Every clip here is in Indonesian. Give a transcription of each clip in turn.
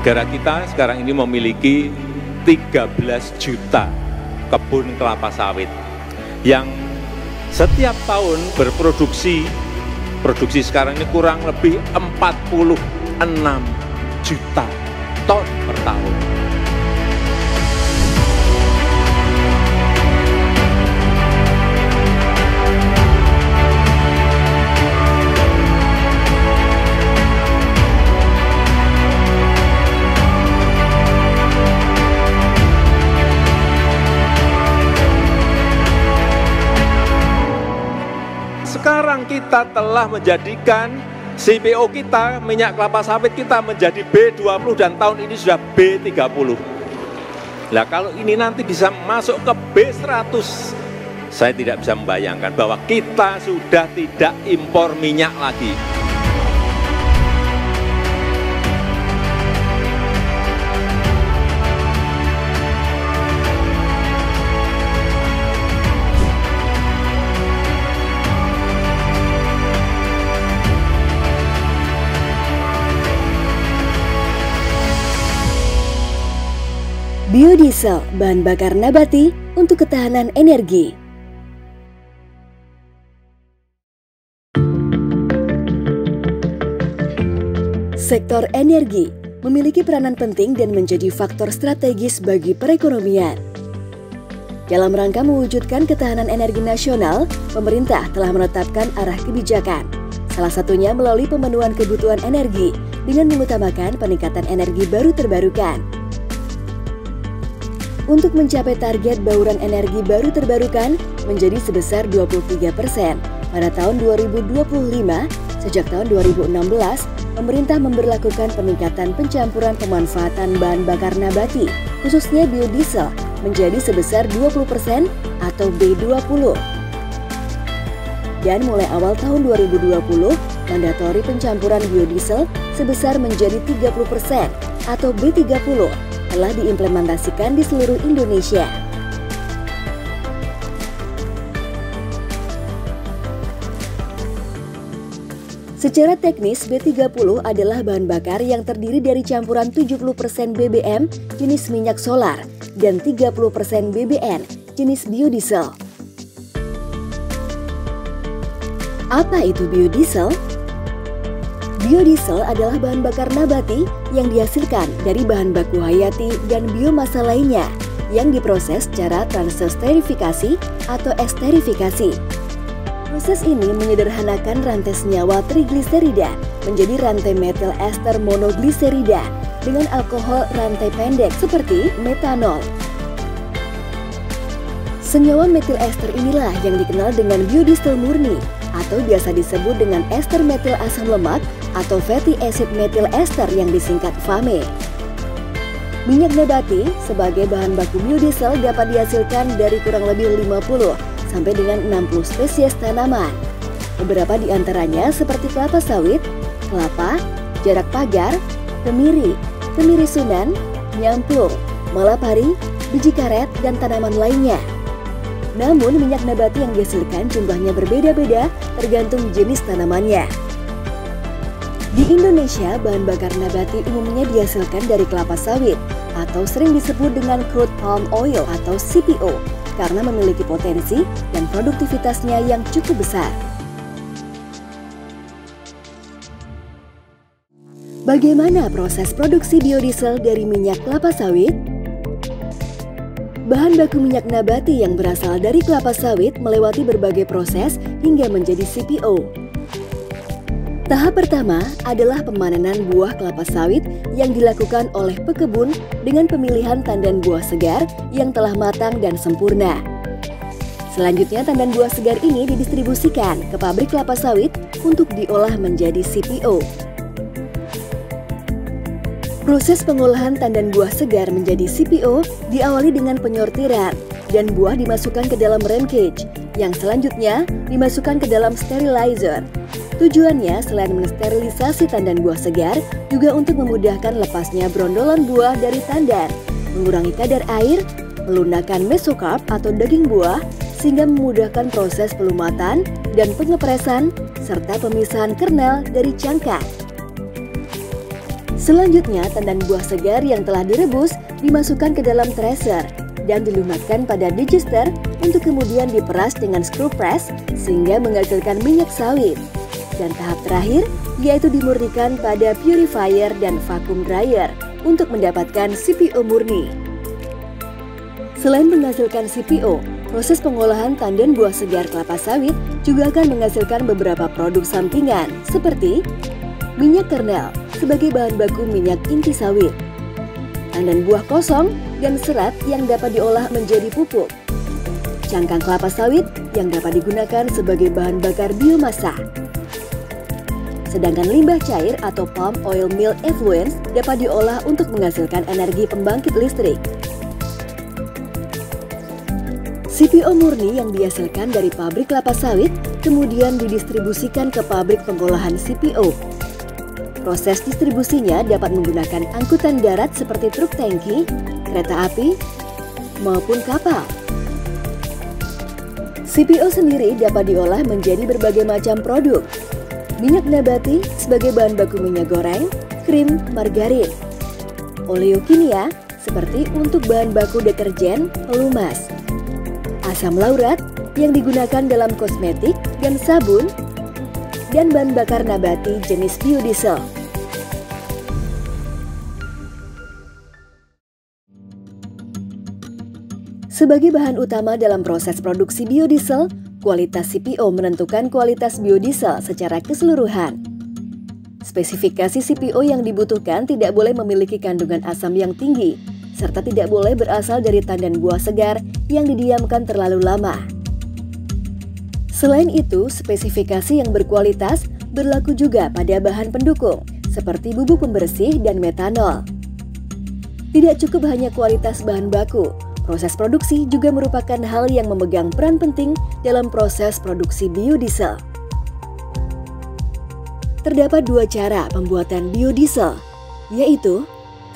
Negara kita sekarang ini memiliki 13 juta kebun kelapa sawit yang setiap tahun berproduksi, produksi sekarang ini kurang lebih 46 juta ton per tahun. Sekarang kita telah menjadikan CPO kita, minyak kelapa sawit kita menjadi B20 dan tahun ini sudah B30. Nah kalau ini nanti bisa masuk ke B100, saya tidak bisa membayangkan bahwa kita sudah tidak impor minyak lagi. Biodiesel, bahan bakar nabati untuk ketahanan energi. Sektor energi memiliki peranan penting dan menjadi faktor strategis bagi perekonomian. Dalam rangka mewujudkan ketahanan energi nasional, pemerintah telah menetapkan arah kebijakan. Salah satunya melalui pemenuhan kebutuhan energi dengan mengutamakan peningkatan energi baru terbarukan. Untuk mencapai target bauran energi baru terbarukan menjadi sebesar 23% pada tahun 2025, sejak tahun 2016, pemerintah memberlakukan peningkatan pencampuran pemanfaatan bahan bakar nabati, khususnya biodiesel, menjadi sebesar 20% atau B20. Dan mulai awal tahun 2020, mandatori pencampuran biodiesel sebesar menjadi 30% atau B30 telah diimplementasikan di seluruh Indonesia. Secara teknis, B30 adalah bahan bakar yang terdiri dari campuran 70% BBM jenis minyak solar dan 30% BBN jenis biodiesel. Apa itu biodiesel? Biodiesel adalah bahan bakar nabati yang dihasilkan dari bahan baku hayati dan biomasa lainnya yang diproses secara transesterifikasi atau esterifikasi. Proses ini menyederhanakan rantai senyawa trigliserida menjadi rantai metil ester monogliserida dengan alkohol rantai pendek seperti metanol. Senyawa metil ester inilah yang dikenal dengan biodiesel murni atau biasa disebut dengan ester metil asam lemak atau fatty acid methyl ester yang disingkat FAME. Minyak nabati sebagai bahan baku biodiesel dapat dihasilkan dari kurang lebih 50 sampai dengan 60 spesies tanaman. Beberapa di antaranya seperti kelapa sawit, kelapa, jarak pagar, kemiri, kemiri sunan, nyamplung, malapari, biji karet, dan tanaman lainnya. Namun minyak nabati yang dihasilkan jumlahnya berbeda-beda tergantung jenis tanamannya. Di Indonesia, bahan bakar nabati umumnya dihasilkan dari kelapa sawit atau sering disebut dengan crude palm oil atau CPO karena memiliki potensi dan produktivitasnya yang cukup besar. Bagaimana proses produksi biodiesel dari minyak kelapa sawit? Bahan baku minyak nabati yang berasal dari kelapa sawit melewati berbagai proses hingga menjadi CPO. Tahap pertama adalah pemanenan buah kelapa sawit yang dilakukan oleh pekebun dengan pemilihan tandan buah segar yang telah matang dan sempurna. Selanjutnya tandan buah segar ini didistribusikan ke pabrik kelapa sawit untuk diolah menjadi CPO. Proses pengolahan tandan buah segar menjadi CPO diawali dengan penyortiran dan buah dimasukkan ke dalam rankage yang selanjutnya dimasukkan ke dalam sterilizer. Tujuannya selain mensterilisasi tandan buah segar, juga untuk memudahkan lepasnya brondolan buah dari tandan, mengurangi kadar air, melunakkan mesokarp atau daging buah, sehingga memudahkan proses pelumatan dan pengepresan, serta pemisahan kernel dari cangkang. Selanjutnya, tandan buah segar yang telah direbus dimasukkan ke dalam thresher dan dilumatkan pada digester untuk kemudian diperas dengan screw press sehingga menghasilkan minyak sawit. Dan tahap terakhir yaitu dimurnikan pada purifier dan vacuum dryer untuk mendapatkan CPO murni. Selain menghasilkan CPO, proses pengolahan tandan buah segar kelapa sawit juga akan menghasilkan beberapa produk sampingan seperti minyak kernel sebagai bahan baku minyak inti sawit, tandan buah kosong dan serat yang dapat diolah menjadi pupuk, cangkang kelapa sawit yang dapat digunakan sebagai bahan bakar biomasa. Sedangkan limbah cair atau palm oil meal effluents dapat diolah untuk menghasilkan energi pembangkit listrik. CPO murni yang dihasilkan dari pabrik kelapa sawit kemudian didistribusikan ke pabrik pengolahan CPO. Proses distribusinya dapat menggunakan angkutan darat seperti truk tangki, kereta api, maupun kapal. CPO sendiri dapat diolah menjadi berbagai macam produk. Minyak nabati sebagai bahan baku minyak goreng, krim, margarin. Oleokimia seperti untuk bahan baku deterjen, pelumas. Asam laurat yang digunakan dalam kosmetik dan sabun, dan bahan bakar nabati jenis biodiesel. Sebagai bahan utama dalam proses produksi biodiesel, kualitas CPO menentukan kualitas biodiesel secara keseluruhan. Spesifikasi CPO yang dibutuhkan tidak boleh memiliki kandungan asam yang tinggi, serta tidak boleh berasal dari tandan buah segar yang didiamkan terlalu lama. Selain itu, spesifikasi yang berkualitas berlaku juga pada bahan pendukung, seperti bubuk pembersih dan metanol. Tidak cukup hanya kualitas bahan baku, proses produksi juga merupakan hal yang memegang peran penting dalam proses produksi biodiesel. Terdapat dua cara pembuatan biodiesel, yaitu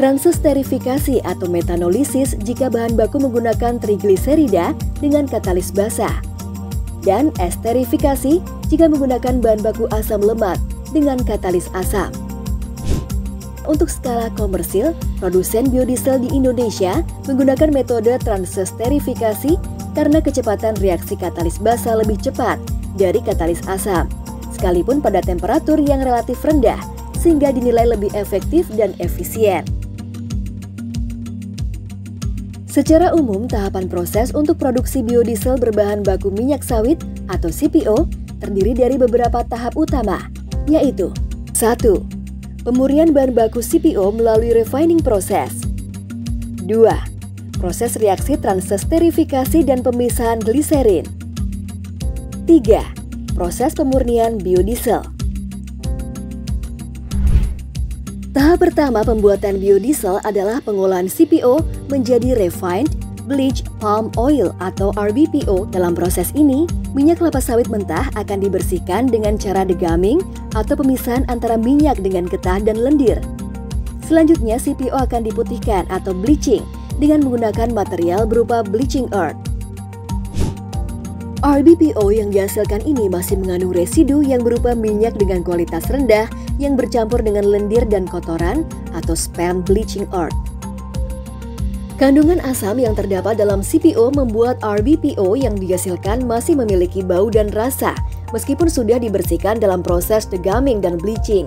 transesterifikasi atau metanolisis jika bahan baku menggunakan trigliserida dengan katalis basah, dan esterifikasi jika menggunakan bahan baku asam lemak dengan katalis asam. Untuk skala komersil, produsen biodiesel di Indonesia menggunakan metode transesterifikasi karena kecepatan reaksi katalis basa lebih cepat dari katalis asam, sekalipun pada temperatur yang relatif rendah, sehingga dinilai lebih efektif dan efisien. Secara umum, tahapan proses untuk produksi biodiesel berbahan baku minyak sawit atau CPO terdiri dari beberapa tahap utama, yaitu 1. Pemurnian bahan baku CPO melalui refining proses. 2. Proses reaksi transesterifikasi dan pemisahan gliserin. 3. Proses pemurnian biodiesel. Tahap pertama pembuatan biodiesel adalah pengolahan CPO menjadi refined bleach palm oil atau RBPO. Dalam proses ini, minyak kelapa sawit mentah akan dibersihkan dengan cara degumming atau pemisahan antara minyak dengan getah dan lendir. Selanjutnya, CPO akan diputihkan atau bleaching dengan menggunakan material berupa bleaching earth. RBPO yang dihasilkan ini masih mengandung residu yang berupa minyak dengan kualitas rendah yang bercampur dengan lendir dan kotoran atau spent bleaching earth. Kandungan asam yang terdapat dalam CPO membuat RBPO yang dihasilkan masih memiliki bau dan rasa meskipun sudah dibersihkan dalam proses degumming dan bleaching.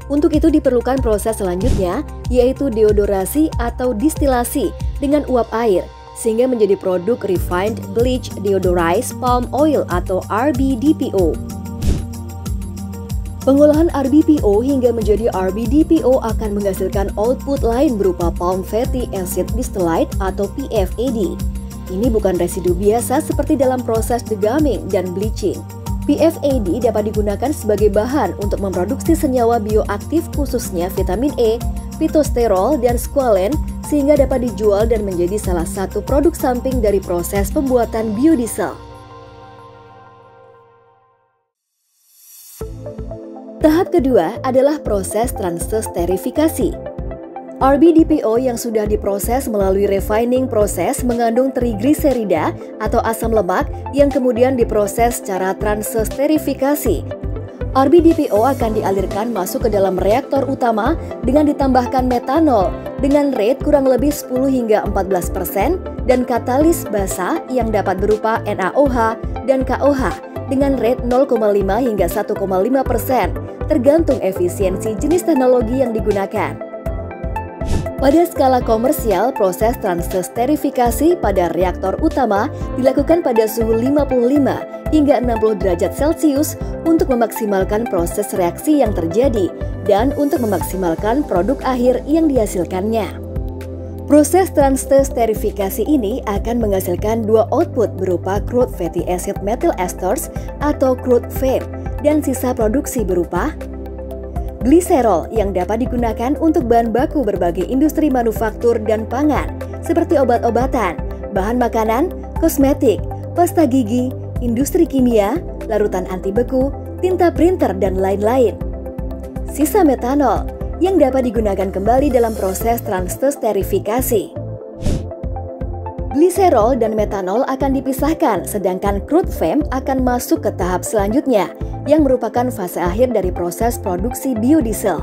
Untuk itu diperlukan proses selanjutnya yaitu deodorasi atau distilasi dengan uap air sehingga menjadi produk refined bleach deodorized palm oil atau RBDPO. Pengolahan RBPO hingga menjadi RBDPO akan menghasilkan output lain berupa palm fatty acid distillate atau PFAD. Ini bukan residu biasa seperti dalam proses degumming dan bleaching. PFAD dapat digunakan sebagai bahan untuk memproduksi senyawa bioaktif khususnya vitamin E, phytosterol, dan squalene sehingga dapat dijual dan menjadi salah satu produk samping dari proses pembuatan biodiesel. Tahap kedua adalah proses transesterifikasi. RBDPO yang sudah diproses melalui refining proses mengandung trigliserida atau asam lemak yang kemudian diproses secara transesterifikasi. RBDPO akan dialirkan masuk ke dalam reaktor utama dengan ditambahkan metanol dengan rate kurang lebih 10 hingga 14% dan katalis basa yang dapat berupa NaOH dan KOH dengan rate 0,5 hingga 1,5% tergantung efisiensi jenis teknologi yang digunakan. Pada skala komersial, proses transfer sterifikasi pada reaktor utama dilakukan pada suhu 55 hingga 60 derajat Celcius untuk memaksimalkan proses reaksi yang terjadi dan untuk memaksimalkan produk akhir yang dihasilkannya. Proses transfer sterifikasi ini akan menghasilkan dua output berupa crude fatty acid methyl esters atau crude FAME dan sisa produksi berupa gliserol yang dapat digunakan untuk bahan baku berbagai industri manufaktur dan pangan seperti obat-obatan, bahan makanan, kosmetik, pasta gigi, industri kimia, larutan anti beku, tinta printer, dan lain-lain. Sisa metanol yang dapat digunakan kembali dalam proses transfer sterifikasi. Gliserol dan metanol akan dipisahkan, sedangkan crude FAME akan masuk ke tahap selanjutnya, yang merupakan fase akhir dari proses produksi biodiesel.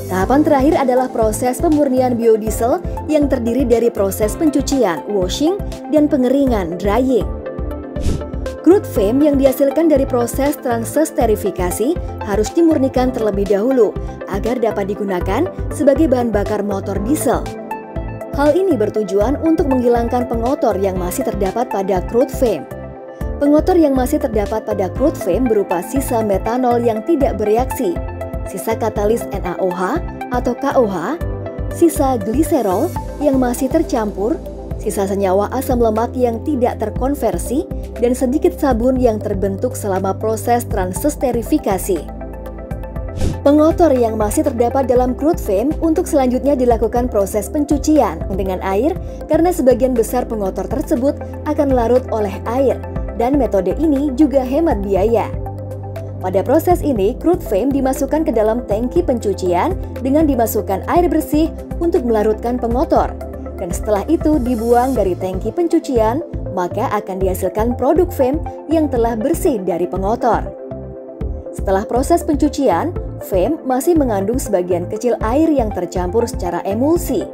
Tahapan terakhir adalah proses pemurnian biodiesel yang terdiri dari proses pencucian, washing, dan pengeringan, drying. Crude FAME yang dihasilkan dari proses transfer sterifikasi harus dimurnikan terlebih dahulu agar dapat digunakan sebagai bahan bakar motor diesel. Hal ini bertujuan untuk menghilangkan pengotor yang masih terdapat pada crude FAME. Pengotor yang masih terdapat pada crude FAME berupa sisa metanol yang tidak bereaksi, sisa katalis NaOH atau KOH, sisa gliserol yang masih tercampur, sisa senyawa asam lemak yang tidak terkonversi, dan sedikit sabun yang terbentuk selama proses transfer sterifikasi. Pengotor yang masih terdapat dalam crude FAME untuk selanjutnya dilakukan proses pencucian dengan air karena sebagian besar pengotor tersebut akan larut oleh air. Dan metode ini juga hemat biaya. Pada proses ini, crude FAME dimasukkan ke dalam tangki pencucian dengan dimasukkan air bersih untuk melarutkan pengotor. Dan setelah itu dibuang dari tangki pencucian, maka akan dihasilkan produk FAME yang telah bersih dari pengotor. Setelah proses pencucian, FAME masih mengandung sebagian kecil air yang tercampur secara emulsi.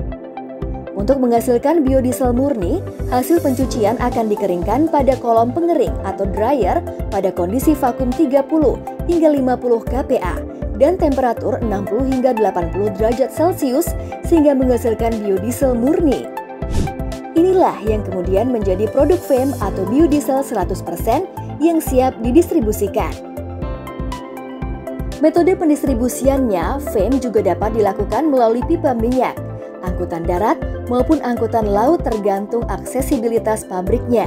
Untuk menghasilkan biodiesel murni, hasil pencucian akan dikeringkan pada kolom pengering atau dryer pada kondisi vakum 30 hingga 50 kPa dan temperatur 60 hingga 80 derajat Celcius sehingga menghasilkan biodiesel murni. Inilah yang kemudian menjadi produk FAME atau biodiesel 100% yang siap didistribusikan. Metode pendistribusiannya, FAME juga dapat dilakukan melalui pipa minyak, angkutan darat, maupun angkutan laut tergantung aksesibilitas pabriknya.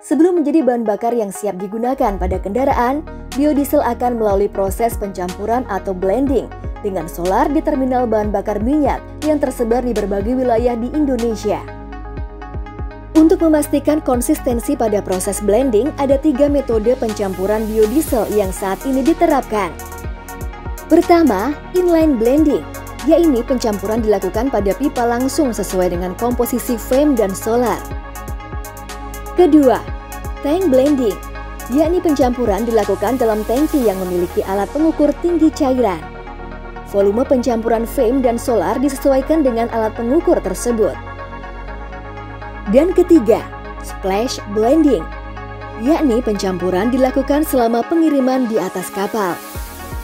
Sebelum menjadi bahan bakar yang siap digunakan pada kendaraan, biodiesel akan melalui proses pencampuran atau blending dengan solar di terminal bahan bakar minyak yang tersebar di berbagai wilayah di Indonesia. Untuk memastikan konsistensi pada proses blending, ada 3 metode pencampuran biodiesel yang saat ini diterapkan. Pertama, inline blending, yaitu pencampuran dilakukan pada pipa langsung sesuai dengan komposisi FAME dan solar. Kedua, tank blending, yakni pencampuran dilakukan dalam tangki yang memiliki alat pengukur tinggi cairan. Volume pencampuran FAME dan solar disesuaikan dengan alat pengukur tersebut. Dan ketiga, splash blending, yakni pencampuran dilakukan selama pengiriman di atas kapal.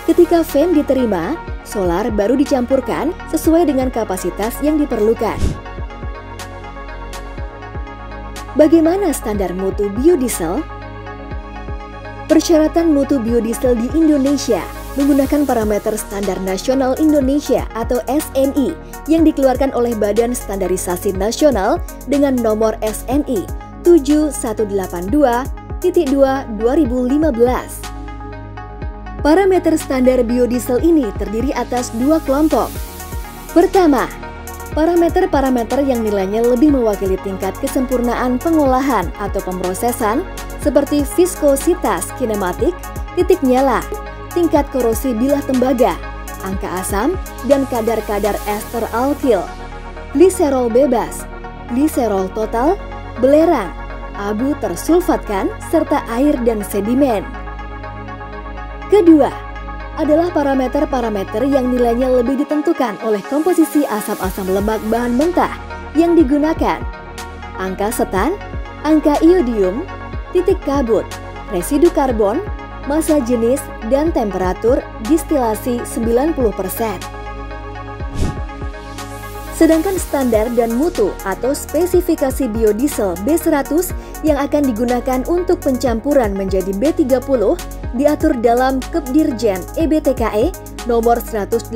Ketika FAME diterima, solar baru dicampurkan sesuai dengan kapasitas yang diperlukan. Bagaimana standar mutu biodiesel? Persyaratan mutu biodiesel di Indonesia menggunakan parameter Standar Nasional Indonesia atau SNI yang dikeluarkan oleh Badan Standarisasi Nasional dengan nomor SNI 7182.2/2015. Parameter standar biodiesel ini terdiri atas 2 kelompok. Pertama, parameter-parameter yang nilainya lebih mewakili tingkat kesempurnaan pengolahan atau pemrosesan seperti viskositas kinematik, titik nyala, tingkat korosi bilah tembaga, angka asam, dan kadar-kadar ester alkil, gliserol bebas, gliserol total, belerang, abu tersulfatkan, serta air dan sedimen. Kedua, adalah parameter-parameter yang nilainya lebih ditentukan oleh komposisi asam-asam lemak bahan mentah yang digunakan. Angka setan, angka iodium, titik kabut, residu karbon, massa jenis, dan temperatur distilasi 90%. Sedangkan standar dan mutu atau spesifikasi biodiesel B100 yang akan digunakan untuk pencampuran menjadi B30 diatur dalam Kepdirjen EBTKE nomor 189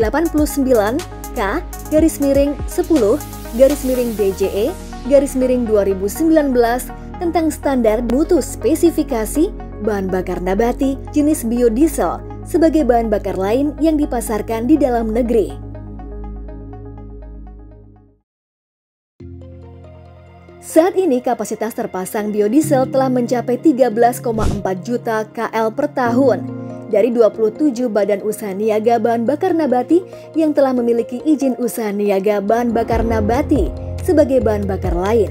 K/10/DJE/2019 tentang standar mutu spesifikasi bahan bakar nabati jenis biodiesel sebagai bahan bakar lain yang dipasarkan di dalam negeri. Saat ini kapasitas terpasang biodiesel telah mencapai 13,4 juta KL per tahun dari 27 badan usaha niaga bahan bakar nabati yang telah memiliki izin usaha niaga bahan bakar nabati sebagai bahan bakar lain.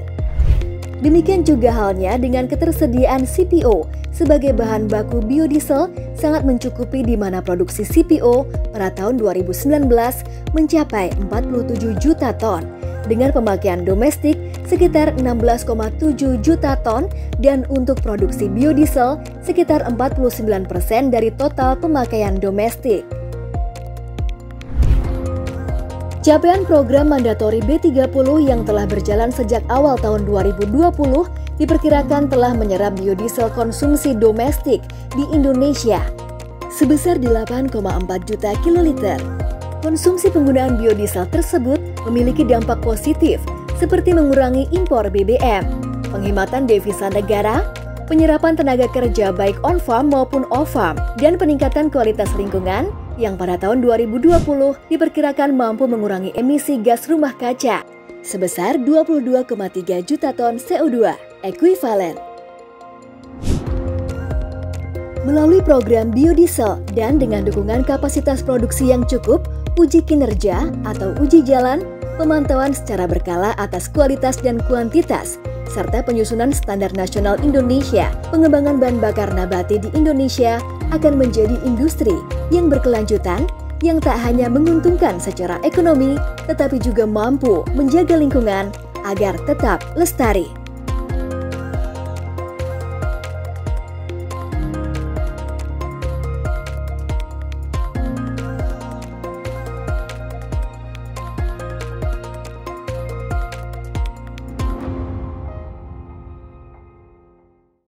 Demikian juga halnya dengan ketersediaan CPO sebagai bahan baku biodiesel sangat mencukupi di mana produksi CPO pada tahun 2019 mencapai 47 juta ton dengan pemakaian domestik sekitar 16,7 juta ton dan untuk produksi biodiesel sekitar 49% dari total pemakaian domestik. Capaian program mandatori B30 yang telah berjalan sejak awal tahun 2020 diperkirakan telah menyerap biodiesel konsumsi domestik di Indonesia sebesar 8,4 juta kiloliter. Konsumsi penggunaan biodiesel tersebut memiliki dampak positif seperti mengurangi impor BBM, penghematan devisa negara, penyerapan tenaga kerja baik on-farm maupun off-farm, dan peningkatan kualitas lingkungan yang pada tahun 2020 diperkirakan mampu mengurangi emisi gas rumah kaca sebesar 22,3 juta ton CO2 ekuivalen. Melalui program biodiesel dan dengan dukungan kapasitas produksi yang cukup, uji kinerja atau uji jalan, pemantauan secara berkala atas kualitas dan kuantitas, serta penyusunan standar nasional Indonesia, pengembangan bahan bakar nabati di Indonesia akan menjadi industri yang berkelanjutan yang tak hanya menguntungkan secara ekonomi, tetapi juga mampu menjaga lingkungan agar tetap lestari.